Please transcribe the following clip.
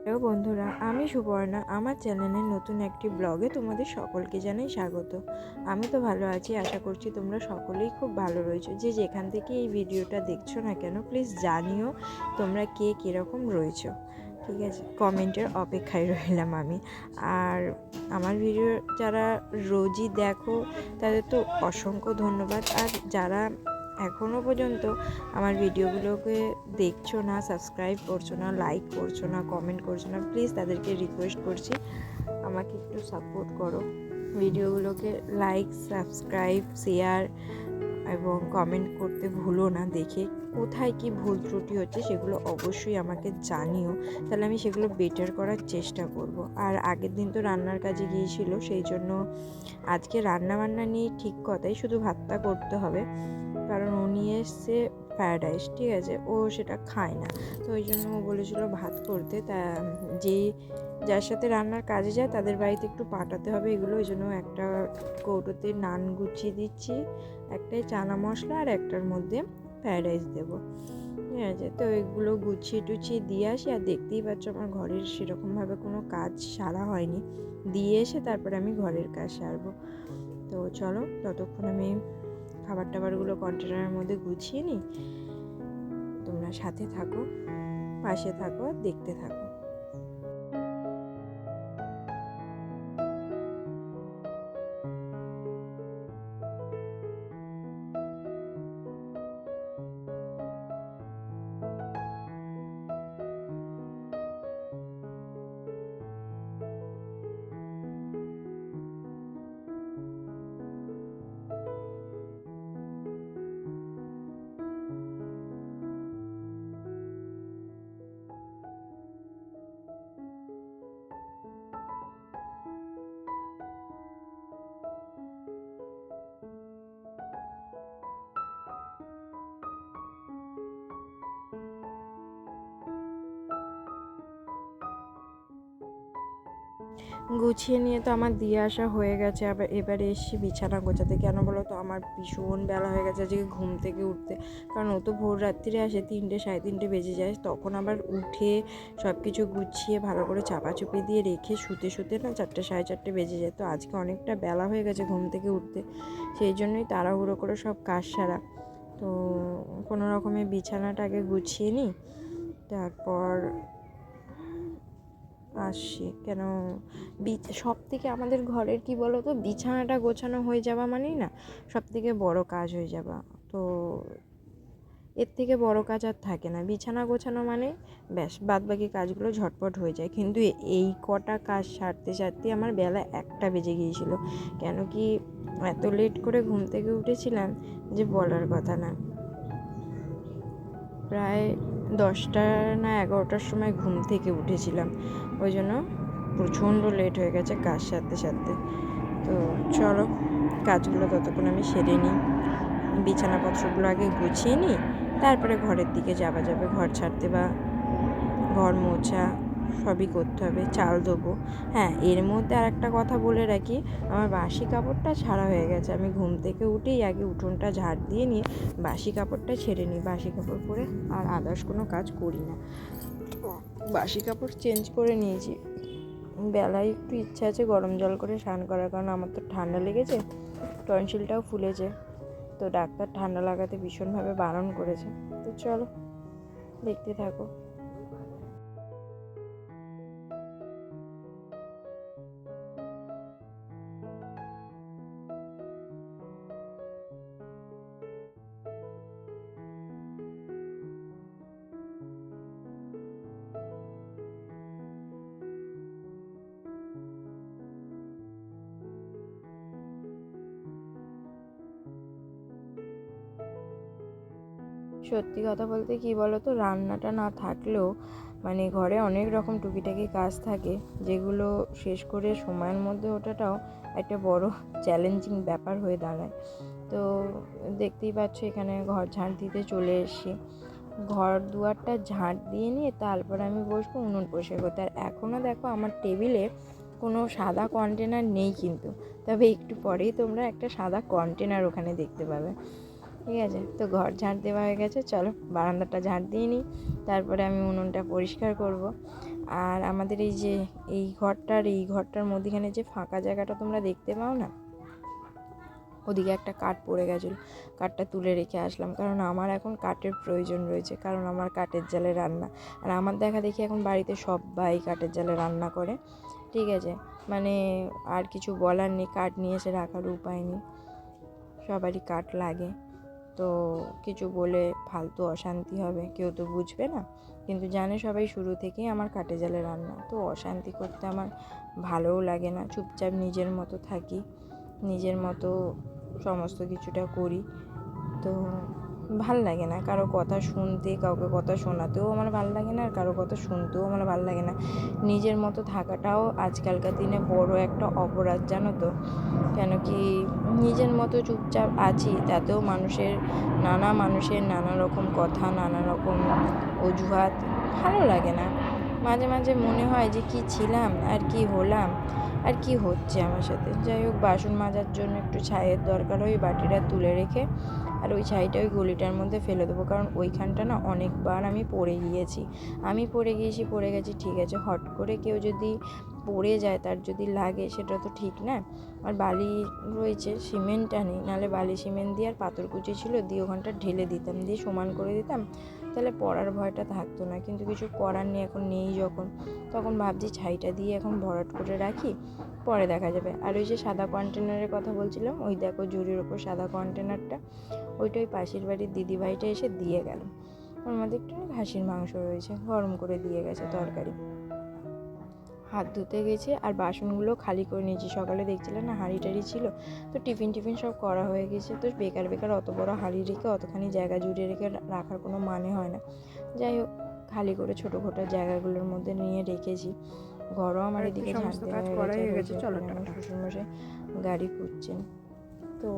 Hello বন্ধুরা, আমি সুবর্ণা। আমার চ্যানেলের নতুন একটি ব্লগে তোমাদের সকলকে জানাই স্বাগত। আমি তো ভালো আছি, আশা করছি তোমরা সকলেই খুব ভালো রয়েছো। যে যেখান থেকে এই ভিডিওটা দেখছো না কেন, প্লিজ জানিও তোমরা কে কীরকম রয়েছো। ঠিক আছে, কমেন্টের অপেক্ষায় রইলাম আমি। আর আমার ভিডিও যারা রোজই দেখো তাদের তো অসংখ্য ধন্যবাদ। আর যারা এখনও পর্যন্ত আমার ভিডিওগুলোকে দেখছো না, সাবস্ক্রাইব করছো না, লাইক করছো না, কমেন্ট করছো না, প্লিজ তাদেরকে রিকোয়েস্ট করছি আমাকে একটু সাপোর্ট করো। ভিডিওগুলোকে লাইক, সাবস্ক্রাইব, শেয়ার এবং কমেন্ট করতে ভুলো না। দেখে কোথায় কি ভুল ত্রুটি হচ্ছে সেগুলো অবশ্যই আমাকে জানিও, তাহলে আমি সেগুলো বেটার করার চেষ্টা করব। আর আগের দিন তো রান্নার কাজে গিয়েছিল, সেই জন্য আজকে রান্নাবান্না নিয়ে ঠিক কথাই, শুধু ভাতটা করতে হবে। কারণ ও নিয়ে এসছে ফ্রায়েড রাইস, ঠিক আছে, ও সেটা খায় না, তো ওই জন্য ও বলেছিল ভাত করতে। তা যার সাথে রান্নার কাজে যায় তাদের বাড়িতে একটু পাঠাতে হবে এগুলো, ওই জন্য একটা কৌটোতে নান গুছিয়ে দিচ্ছি, একটাই চানা মশলা আর একটার মধ্যে ফ্রায়েড রাইস দেবো, ঠিক আছে। তো এগুলো গুছিয়ে টুছিয়ে দিয়ে আসি। আর দেখতেই পাচ্ছ আমার ঘরের সেরকমভাবে কোনো কাজ সারা হয়নি, দিয়ে এসে তারপরে আমি ঘরের কাজ সারবো। তো চলো ততক্ষণ আমি খাবার টাবারগুলো কন্টেনারের মধ্যে গুছিয়ে নিই। তোমরা সাথে থাকো, পাশে থাকো, দেখতে থাকো। গুছিয়ে নিয়ে তো আমার দিয়ে আসা হয়ে গেছে। আবার এবারে এসছি বিছানা গোছাতে। কেন বলো তো, আমার ভীষণ বেলা হয়ে গেছে আজকে ঘুম থেকে উঠতে। কারণ ও তো ভোর রাত্রিরে আসে, 3টে 3:30 বেজে যায়। তখন আবার উঠে সব কিছু গুছিয়ে ভালো করে চাপাচুপি দিয়ে রেখে শুতে শুতে না 4টে 4:30 বেজে যায়। তো আজকে অনেকটা বেলা হয়ে গেছে ঘুম থেকে উঠতে, সেই জন্যই তাড়াহুড়ো করে সব কাজ সারা। তো কোনো রকমে বিছানাটা আগে গুছিয়ে নিই, তারপর আসছি। কেন সব থেকে আমাদের ঘরের কি বলো তো, বিছানাটা গোছানো হয়ে যাওয়া মানেই না সব থেকে বড় কাজ হয়ে যাওয়া। তো এর থেকে বড় কাজ আর থাকে না। বিছানা গোছানো মানে ব্যাস, বাদ বাকি কাজগুলো ঝটপট হয়ে যায়। কিন্তু এই কটা কাজ সারতে সারতে আমার বেলা 1টা বেজে গিয়েছিল। কেন কি এত লেট করে ঘুম থেকে উঠেছিলাম যে বলার কথা না। প্রায় 10টা না 11টার সময় ঘুম থেকে উঠেছিলাম, ওই জন্য প্রচণ্ড লেট হয়ে গেছে কাজ সারতে সারতে। তো চলো কাজগুলো ততক্ষণ আমি সেরে নিই, বিছানাপত্রগুলো আগে গুছিয়ে নিই, তারপরে ঘরের দিকে যাওয়া যাবে। ঘর ছাড়তে বা ঘর মোছা সবই করতে হবে, চাল দেবো। হ্যাঁ, এর মধ্যে আর একটা কথা বলে রাখি, আমার বাসি কাপড়টা ছাড়া হয়ে গেছে। আমি ঘুম থেকে উঠেই আগে উঠোনটা ঝাড় দিয়ে নিয়ে বাসি কাপড়টা ছেড়ে নিই। বাসি কাপড় পরে আর আদার্স কোনো কাজ করি না। বাসি কাপড় চেঞ্জ করে নিয়েছি। বেলায় একটু ইচ্ছা আছে গরম জল করে স্নান করার, কারণ আমার তো ঠান্ডা লেগেছে, টনসিলটাও ফুলেছে। তো ডাক্তার ঠান্ডা লাগাতে ভীষণভাবে বারণ করেছে। তো চলো দেখতে থাকো। সত্যি কথা বলতে কি বলো তো, রান্নাটা না থাকলেও মানে ঘরে অনেক রকম টুকিটাকি কাজ থাকে, যেগুলো শেষ করে সময়ের মধ্যে ওঠাটাও একটা বড় চ্যালেঞ্জিং ব্যাপার হয়ে দাঁড়ায়। তো দেখতেই পাচ্ছ এখানে ঘর ঝাঁট দিতে চলে এসেছি। ঘর দুয়ারটা ঝাঁট দিয়ে নিয়ে তারপর আমি বসবো উনুন পরিষ্কার করতে। আর এখনও দেখো আমার টেবিলে কোনো সাদা কন্টেনার নেই, কিন্তু তবে একটু পরেই তোমরা একটা সাদা কন্টেনার ওখানে দেখতে পাবে, ঠিক আছে। তো ঘর ঝাঁট দেওয়া হয়ে গেছে, চলো বারান্দাটা ঝাঁট দিয়ে নিই, তারপরে আমি উনুনটা পরিষ্কার করব। আর আমাদের এই ঘরটার মধ্যিখানে যে ফাঁকা জায়গাটা তোমরা দেখতে পাও না, ওদিকে একটা কাঠ পড়ে গেছিলো, কাঠটা তুলে রেখে আসলাম, কারণ আমার এখন কাঠের প্রয়োজন রয়েছে, কারণ আমার কাঠের জালে রান্না। আর আমার দেখা দেখি এখন বাড়িতে সবাই কাঠের জালে রান্না করে, ঠিক আছে, মানে আর কিছু বলার নেই, কাঠ নিয়ে এসে রাখার উপায় নেই, সবারই কাঠ লাগে। তো কিছু বলে ফালতু অশান্তি হবে, কেউ তো বুঝবে না, কিন্তু জানে সবাই শুরু থেকেই আমার কাঠে জালে রান্না, তো অশান্তি করতে আমার ভালোও লাগে না, চুপচাপ নিজের মতো থাকি, নিজের মতো সমস্ত কিছুটা করি। তো ভাল লাগে না কারো কথা শুনতে, কাউকে কথা শোনাতেও আমার ভাল লাগে না, আর কারো কথা শুনতেও আমার ভাল লাগে না। নিজের মতো থাকাটাও আজকালকার দিনে বড় একটা অপরাধ, জানো তো। কেন কি নিজের মতো চুপচাপ আছি, তাতেও মানুষের নানা রকম কথা, নানা রকম অজুহাত, ভালো লাগে না। মাঝে মাঝে মনে হয় যে কি ছিলাম আর কি হলাম আর কি হচ্ছে আমার সাথে। যাই হোক, বাসন মাজার জন্য একটু ছাইয়ের দরকার, ওই বাটিটা তুলে রেখে আর ওই ছাইটা ওই গলিটার মধ্যে ফেলে দেবো, কারণ ওইখানটা না অনেকবার আমি পড়ে গেছি, ঠিক আছে, হট করে কেউ যদি পড়ে যায়, তার যদি লাগে, সেটা তো ঠিক না। আর বালি রয়েছে, সিমেন্টটা নেই, নাহলে বালি সিমেন্ট দিয়ে আর পাথর কুচি ছিল, দিয়ে ওখানটা ঢেলে দিতাম, দিয়ে সমান করে দিতাম, তাহলে পড়ার ভয়টা থাকতো না। কিন্তু কিছু করার নেই, এখন নেই যখন, তখন ভাবছি ছাইটা দিয়ে এখন ভরাট করে রাখি, পরে দেখা যাবে। আর ওই যে সাদা কন্টেনারের কথা বলছিলাম, ওই দেখো জুড়ির ওপর সাদা কন্টেনারটা, ওইটা ওই পাশের বাড়ির দিদিভাইটা এসে দিয়ে গেল। ওর মধ্যে একটু খাসির মাংস রয়েছে, গরম করে দিয়ে গেছে তরকারি। হাত ধুতে গেছি আর বাসনগুলো খালি করে নিয়েছি, সকালে দেখছিলে না হাঁড়ি টাড়ি ছিল, তো টিফিন সব করা হয়ে গেছে, তো বেকার অত বড় হাঁড়ি রেখে অতখানি জায়গা জুড়ে রেখে রাখার কোনো মানে হয় না। যাই হোক, খালি করে ছোটো জায়গাগুলোর মধ্যে নিয়ে রেখেছি। ঘরও আমার এদিকে ঝাঁট দেওয়া হয়ে গেছে, আমার শ্বশুরমশাই গাড়ি খুঁজছেন। তো